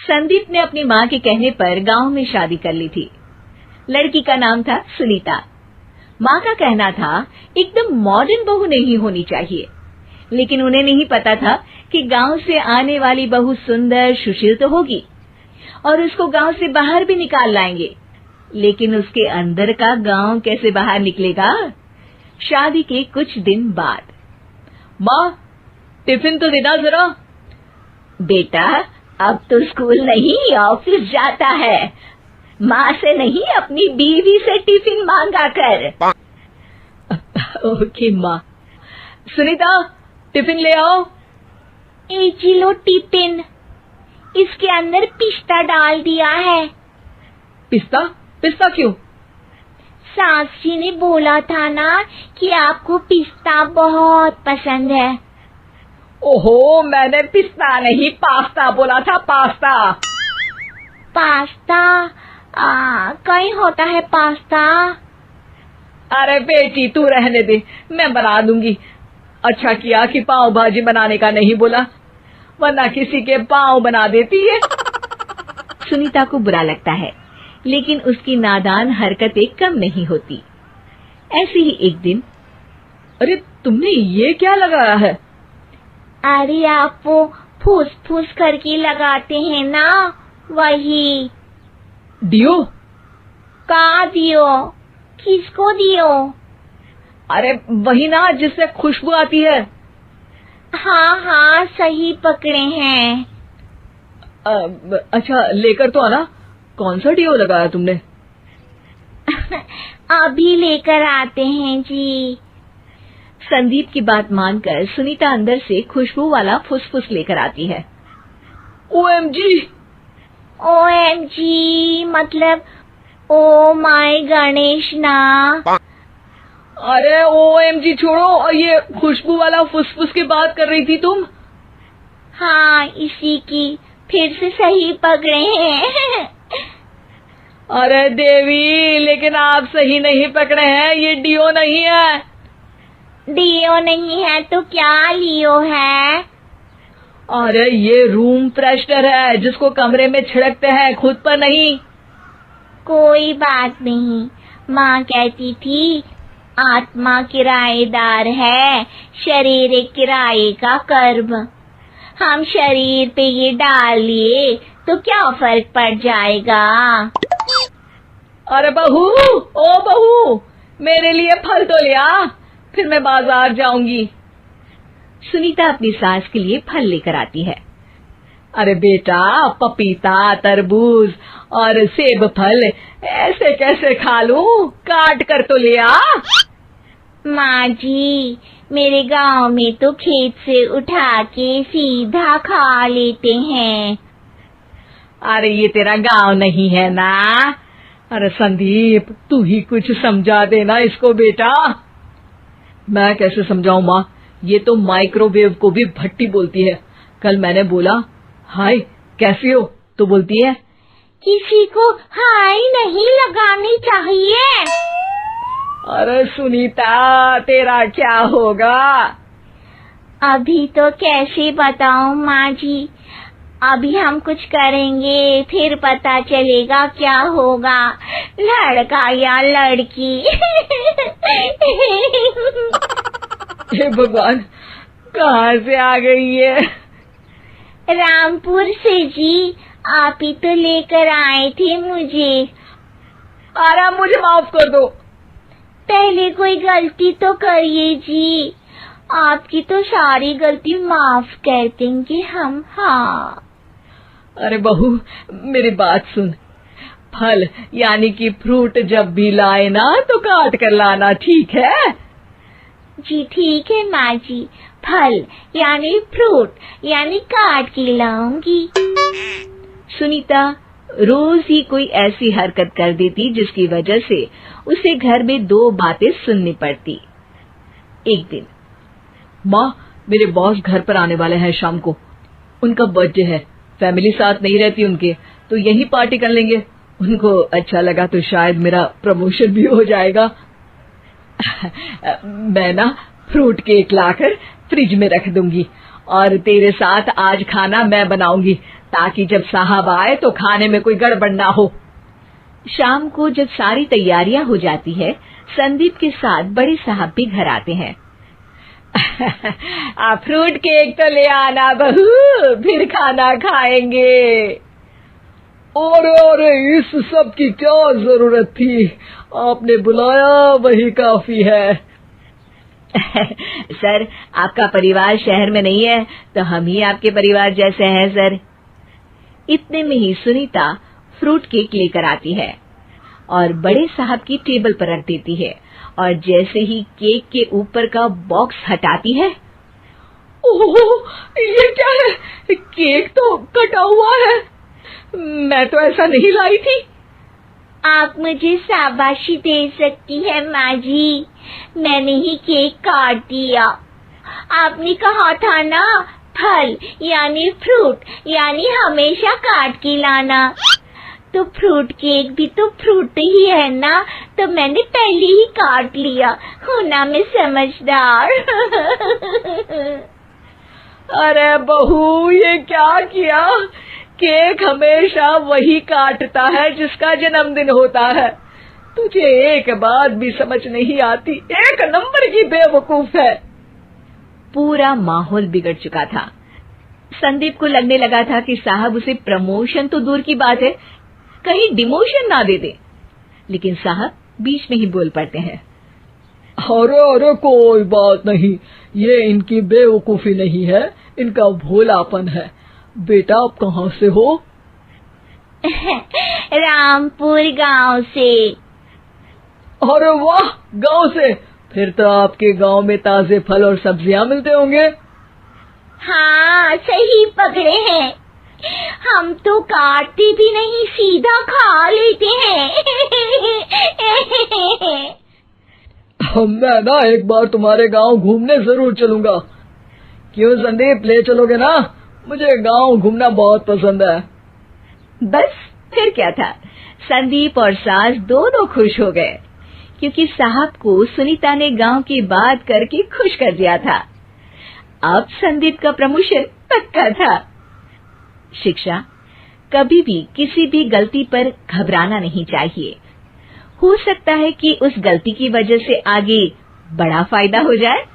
संदीप ने अपनी माँ के कहने पर गांव में शादी कर ली थी। लड़की का नाम था सुनीता। माँ का कहना था एकदम मॉडर्न बहू नहीं होनी चाहिए, लेकिन उन्हें नहीं पता था कि गांव से आने वाली बहू सुंदर सुशील तो होगी और उसको गांव से बाहर भी निकाल लाएंगे, लेकिन उसके अंदर का गांव कैसे बाहर निकलेगा। शादी के कुछ दिन बाद, माँ टिफिन तो देना जरा। बेटा अब तो स्कूल नहीं ऑफिस जाता है, माँ से नहीं अपनी बीवी से टिफिन मांगा कर। ओके माँ। सुनीता टिफिन ले आओ। 1 किलो टिफिन, इसके अंदर पिस्ता डाल दिया है। पिस्ता? पिस्ता क्यों? सास जी ने बोला था ना कि आपको पिस्ता बहुत पसंद है। ओहो, मैंने पिस्ता नहीं पास्ता बोला था, पास्ता। पास्ता? कहीं होता है पास्ता? अरे बेटी तू रहने दे, मैं बना दूंगी। अच्छा किया कि पाव भाजी बनाने का नहीं बोला, वरना किसी के पाव बना देती है। सुनीता को बुरा लगता है, लेकिन उसकी नादान हरकतें कम नहीं होती। ऐसे ही एक दिन, अरे तुमने ये क्या लगाया है? अरे आप वो फूस फूस करके लगाते हैं ना, वही। डियो? का दियो? किसको दियो? अरे वही ना जिससे खुशबू आती है। हाँ हाँ सही पकड़े हैं। अच्छा लेकर तो आना। कौन सा डियो लगाया तुमने? अभी लेकर आते हैं जी। संदीप की बात मानकर सुनीता अंदर से खुशबू वाला फुसफुस लेकर आती है। OMG! OMG मतलब ओ माय गणेश ना। अरे OMG छोड़ो, ये खुशबू वाला फुसफुस की बात कर रही थी तुम? हाँ इसी की, फिर से सही पकड़े हैं। अरे देवी, लेकिन आप सही नहीं पकड़े हैं, ये डियो नहीं है। डियो नहीं है तो क्या लियो है? अरे ये रूम फ्रेशनर है, जिसको कमरे में छिड़कते हैं, खुद पर नहीं। कोई बात नहीं, माँ कहती थी आत्मा किराएदार है, शरीर एक किराए का कर्म। हम शरीर पे ये डाल लिए तो क्या फर्क पड़ जाएगा। अरे बहू, ओ बहू, मेरे लिए फल तो ले आ, फिर मैं बाजार जाऊंगी। सुनीता अपनी सास के लिए फल लेकर आती है। अरे बेटा, पपीता, तरबूज और सेब फल ऐसे कैसे खा लूं? काट कर तो ले आ। माँ जी, मेरे गांव में तो खेत से उठा के सीधा खा लेते हैं। अरे ये तेरा गांव नहीं है ना। अरे संदीप, तू ही कुछ समझा देना इसको बेटा। मैं कैसे समझाऊं माँ, ये तो माइक्रोवेव को भी भट्टी बोलती है। कल मैंने बोला हाय कैसी हो, तो बोलती है किसी को हाय नहीं लगानी चाहिए। अरे सुनीता, तेरा क्या होगा? अभी तो कैसे बताऊं माँ जी, अभी हम कुछ करेंगे फिर पता चलेगा क्या होगा, लड़का या लड़की। हे भगवान, कहाँ से आ गई है? रामपुर से जी, आप ही तो लेकर आए थे मुझे। अरे मुझे माफ कर दो। पहले कोई गलती तो करिए जी, आपकी तो सारी गलती माफ कर देंगे हम। हाँ अरे बहू, मेरी बात सुन। फल यानी कि फ्रूट जब भी लाए ना तो काट कर लाना, ठीक है? जी ठीक है माँ जी, फल यानी फ्रूट यानी काट के लाऊंगी। सुनीता रोज ही कोई ऐसी हरकत कर देती जिसकी वजह से उसे घर में 2 बातें सुननी पड़ती। एक दिन, माँ मेरे बॉस घर पर आने वाले हैं शाम को, उनका बर्थडे है, फैमिली साथ नहीं रहती उनके, तो यही पार्टी कर लेंगे। उनको अच्छा लगा तो शायद मेरा प्रमोशन भी हो जाएगा। मैं ना फ्रूट केक लाकर फ्रिज में रख दूंगी और तेरे साथ आज खाना मैं बनाऊंगी, ताकि जब साहब आए तो खाने में कोई गड़बड़ ना हो। शाम को जब सारी तैयारियां हो जाती है, संदीप के साथ बड़े साहब भी घर आते हैं। फ्रूट केक तो ले आना बहू, फिर खाना खाएंगे। अरे इस सब की क्या जरूरत थी, आपने बुलाया वही काफी है। सर, आपका परिवार शहर में नहीं है तो हम ही आपके परिवार जैसे हैं सर। इतने में ही सुनीता फ्रूट केक लेकर आती है और बड़े साहब की टेबल पर रख देती है, और जैसे ही केक के ऊपर का बॉक्स हटाती है, ओह, ये क्या है? केक तो कटा हुआ है, मैं तो ऐसा नहीं लाई थी। आप मुझे शाबाशी दे सकती है माँ जी, मैंने ही केक काट दिया। आपने कहा था ना, फल यानी फ्रूट यानी हमेशा काट के लाना, तो फ्रूट केक भी तो फ्रूट ही है ना, तो मैंने पहले ही काट लिया, हूं ना मैं समझदार। अरे बहू, ये क्या किया? केक हमेशा वही काटता है जिसका जन्मदिन होता है। तुझे एक बात भी समझ नहीं आती, एक नंबर की बेवकूफ है। पूरा माहौल बिगड़ चुका था। संदीप को लगने लगा था कि साहब उसे प्रमोशन तो दूर की बात है, कहीं डिमोशन ना दे दे, लेकिन साहब बीच में ही बोल पड़ते हैं। अरे कोई बात नहीं, ये इनकी बेवकूफी नहीं है, इनका भोलापन है। बेटा आप कहाँ से हो? रामपुर गांव से। अरे वाह, गांव से? फिर तो आपके गांव में ताजे फल और सब्जियां मिलते होंगे। हाँ, सही पकड़े हैं, हम तो काटते भी नहीं, सीधा खा लेते हैं। मैं ना एक बार तुम्हारे गांव घूमने जरूर चलूंगा। क्यों संदीप, ले चलोगे ना? मुझे गांव घूमना बहुत पसंद है। बस फिर क्या था, संदीप और सास दोनों खुश हो गए, क्योंकि साहब को सुनीता ने गांव की बात करके खुश कर दिया था। अब संदीप का प्रमोशन पक्का था। शिक्षा, कभी भी किसी भी गलती पर घबराना नहीं चाहिए। हो सकता है कि उस गलती की वजह से आगे बड़ा फायदा हो जाए।